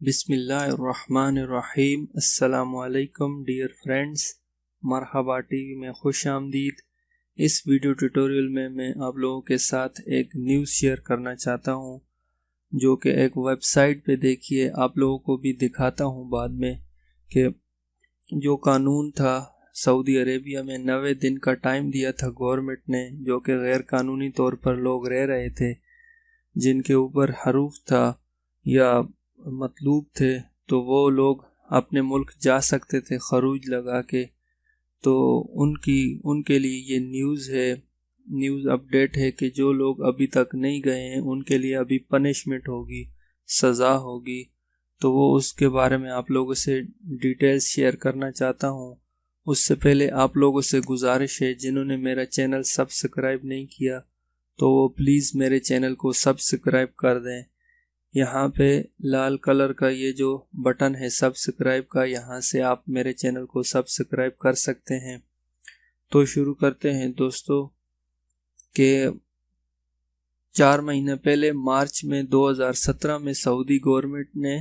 بسم اللہ الرحمن الرحیم۔ السلام علیکم ڈیئر فرینڈز، مرحبا ٹی وی میں خوش آمدید۔ اس ویڈیو ٹیوٹوریل میں آپ لوگوں کے ساتھ ایک نیوز شیئر کرنا چاہتا ہوں جو کہ ایک ویب سائٹ پہ دیکھیے، آپ لوگوں کو بھی دکھاتا ہوں بعد میں، کہ جو قانون تھا سعودی عربیہ میں 90 دن کا ٹائم دیا تھا گورنمنٹ نے، جو کہ غیر قانونی طور پر لوگ رہ رہے تھے، جن کے اوپر حروف تھا یا مطلوب تھے، تو وہ لوگ اپنے ملک جا سکتے تھے خروج لگا کے۔ تو ان کے لیے یہ نیوز اپڈیٹ ہے کہ جو لوگ ابھی تک نہیں گئے ہیں ان کے لیے ابھی پنشمنٹ ہوگی، سزا ہوگی۔ تو وہ اس کے بارے میں آپ لوگوں سے ڈیٹیلز شیئر کرنا چاہتا ہوں۔ اس سے پہلے آپ لوگوں سے گزارش ہے، جنہوں نے میرا چینل سبسکرائب نہیں کیا تو وہ پلیز میرے چینل کو سبسکرائب کر دیں۔ یہاں پہ لال کلر کا یہ جو بٹن ہے سبسکرائب کا، یہاں سے آپ میرے چینل کو سبسکرائب کر سکتے ہیں۔ تو شروع کرتے ہیں دوستو، کہ 4 مہینے پہلے مارچ میں 2017 میں سعودی گورنمنٹ نے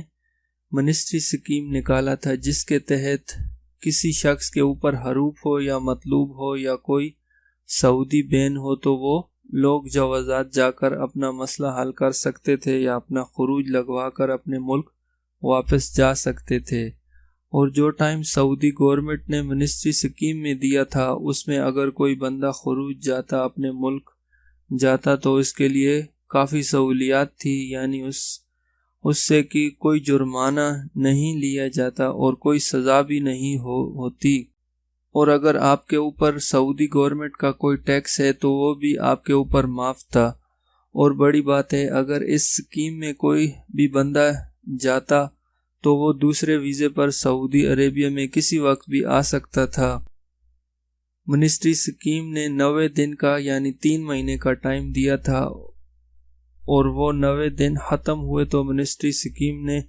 منسٹری سکیم نکالا تھا، جس کے تحت کسی شخص کے اوپر حروف ہو یا مطلوب ہو یا کوئی سعودی بین ہو تو وہ لوگ جوازات جا کر اپنا مسئلہ حل کر سکتے تھے یا اپنا خروج لگوا کر اپنے ملک واپس جا سکتے تھے۔ اور جو ٹائم سعودی گورنمنٹ نے منسٹری سکیم میں دیا تھا، اس میں اگر کوئی بندہ خروج جاتا، اپنے ملک جاتا، تو اس کے لیے کافی سہولیات تھی، یعنی اس سے کہ کوئی جرمانہ نہیں لیا جاتا اور کوئی سزا بھی نہیں ہوتی، اور اگر آپ کے اوپر سعودی گورنمنٹ کا کوئی ٹیکس ہے تو وہ بھی آپ کے اوپر معاف تھا۔ اور بڑی بات ہے، اگر اس سکیم میں کوئی بھی بندہ جاتا تو وہ دوسرے ویزے پر سعودی عربیہ میں کسی وقت بھی آ سکتا تھا۔ منسٹری سکیم نے 90 دن کا یعنی 3 مہینے کا ٹائم دیا تھا، اور وہ 90 دن ختم ہوئے تو منسٹری سکیم نے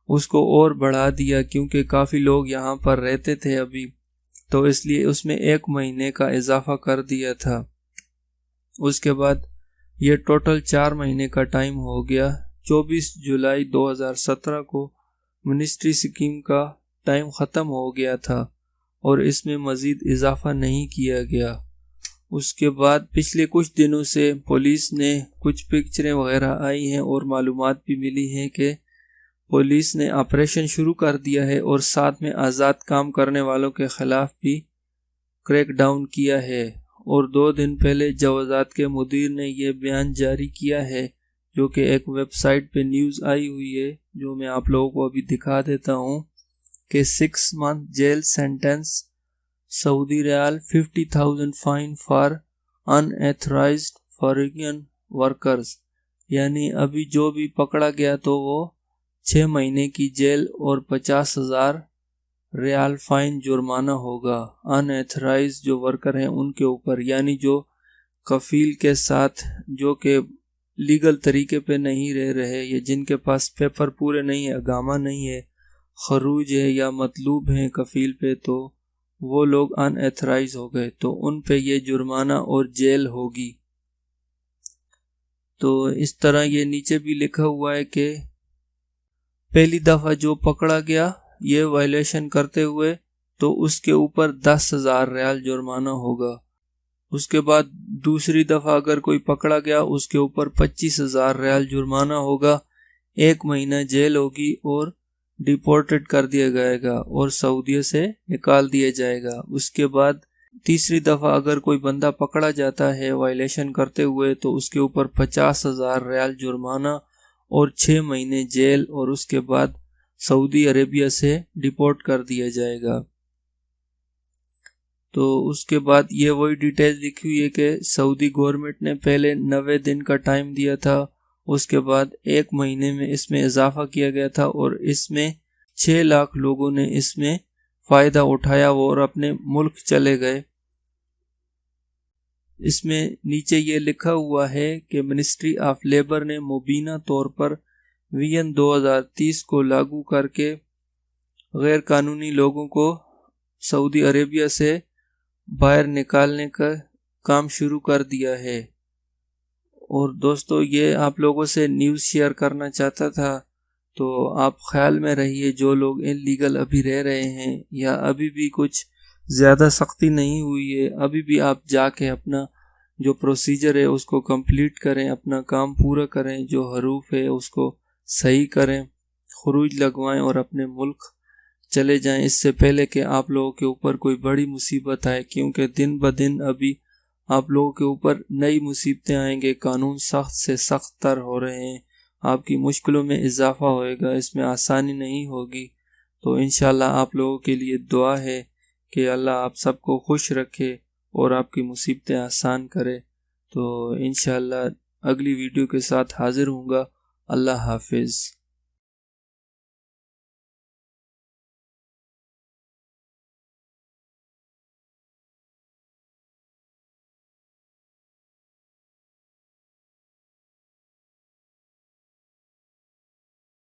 اس کو اور بڑھا دیا، کیونکہ کافی لوگ یہاں پر رہتے تھے ابھی، تو اس لیے اس میں 1 مہینے کا اضافہ کر دیا تھا۔ اس کے بعد یہ ٹوٹل 4 مہینے کا ٹائم ہو گیا۔ 24 جولائی 2017 کو منسٹری سکیم کا ٹائم ختم ہو گیا تھا اور اس میں مزید اضافہ نہیں کیا گیا۔ اس کے بعد پچھلے کچھ دنوں سے پولیس نے کچھ پکچریں وغیرہ آئی ہیں اور معلومات بھی ملی ہیں کہ پولیس نے آپریشن شروع کر دیا ہے اور ساتھ میں آزاد کام کرنے والوں کے خلاف بھی کریک ڈاؤن کیا ہے۔ اور 2 دن پہلے جوازات کے مدیر نے یہ بیان جاری کیا ہے، جو کہ ایک ویب سائٹ پہ نیوز آئی ہوئی ہے، جو میں آپ لوگوں کو ابھی دکھا دیتا ہوں، کہ 6 month jail sentence, Saudi riyal 50,000 fine for unauthorised foreign workers, یعنی ابھی جو بھی پکڑا گیا تو وہ 6 مہینے کی جیل اور 50,000 ریال فائن جرمانہ ہوگا انایتھرائزڈ جو ورکر ہیں ان کے اوپر، یعنی جو کفیل کے ساتھ، جو کہ لیگل طریقے پہ نہیں رہ رہے، یا جن کے پاس پیپر پورے نہیں ہے، اقامہ نہیں ہے، خروج ہے یا مطلوب ہیں کفیل پہ، تو وہ لوگ انایتھرائزڈ ہو گئے، تو ان پہ یہ جرمانہ اور جیل ہوگی۔ تو اس طرح یہ نیچے بھی لکھا ہوا ہے کہ پہلی دفعہ جو پکڑا گیا یہ وائلیشن کرتے ہوئے تو اس کے اوپر 10,000 ریال جرمانہ ہوگا۔ اس کے بعد دوسری دفعہ اگر کوئی پکڑا گیا اس کے اوپر 25,000 ریال جرمانہ ہوگا، 1 مہینہ جیل ہوگی اور ڈیپورٹڈ کر دیا جائے گا اور سعودیہ سے نکال دیا جائے گا۔ اس کے بعد تیسری دفعہ اگر کوئی بندہ پکڑا جاتا ہے وائلیشن کرتے ہوئے تو اس کے اوپر 50,000 ریال جرمانہ اور 6 مہینے جیل، اور اس کے بعد سعودی عربیہ سے ڈیپورٹ کر دیا جائے گا۔ تو اس کے بعد یہ وہی ڈیٹیل لکھی ہوئی ہے کہ سعودی گورنمنٹ نے پہلے 90 دن کا ٹائم دیا تھا، اس کے بعد 1 مہینے میں اس میں اضافہ کیا گیا تھا، اور اس میں 6 لاکھ لوگوں نے اس میں فائدہ اٹھایا اور اپنے ملک چلے گئے۔ اس میں نیچے یہ لکھا ہوا ہے کہ منسٹری آف لیبر نے مبینہ طور پر وین 2030 کو لاگو کر کے غیر قانونی لوگوں کو سعودی عربیہ سے باہر نکالنے کا کام شروع کر دیا ہے۔ اور دوستو یہ آپ لوگوں سے نیوز شیئر کرنا چاہتا تھا، تو آپ خیال میں رہیے، جو لوگ ان لیگل ابھی رہ رہے ہیں یا ابھی بھی کچھ زیادہ سختی نہیں ہوئی ہے، ابھی بھی آپ جا کے اپنا جو پروسیجر ہے اس کو کمپلیٹ کریں، اپنا کام پورا کریں، جو حروف ہے اس کو صحیح کریں، خروج لگوائیں اور اپنے ملک چلے جائیں اس سے پہلے کہ آپ لوگوں کے اوپر کوئی بڑی مصیبت آئے، کیونکہ دن بدن ابھی آپ لوگوں کے اوپر نئی مصیبتیں آئیں گے، قانون سخت سے سخت تر ہو رہے ہیں، آپ کی مشکلوں میں اضافہ ہوئے گا، اس میں آسانی نہیں ہوگی۔ تو انشاءاللہ آپ لوگوں کے لیے دعا ہے کہ اللہ آپ سب کو خوش رکھے اور آپ کی مصیبتیں آسان کرے۔ تو انشاءاللہ اگلی ویڈیو کے ساتھ حاضر ہوں گا۔ اللہ حافظ۔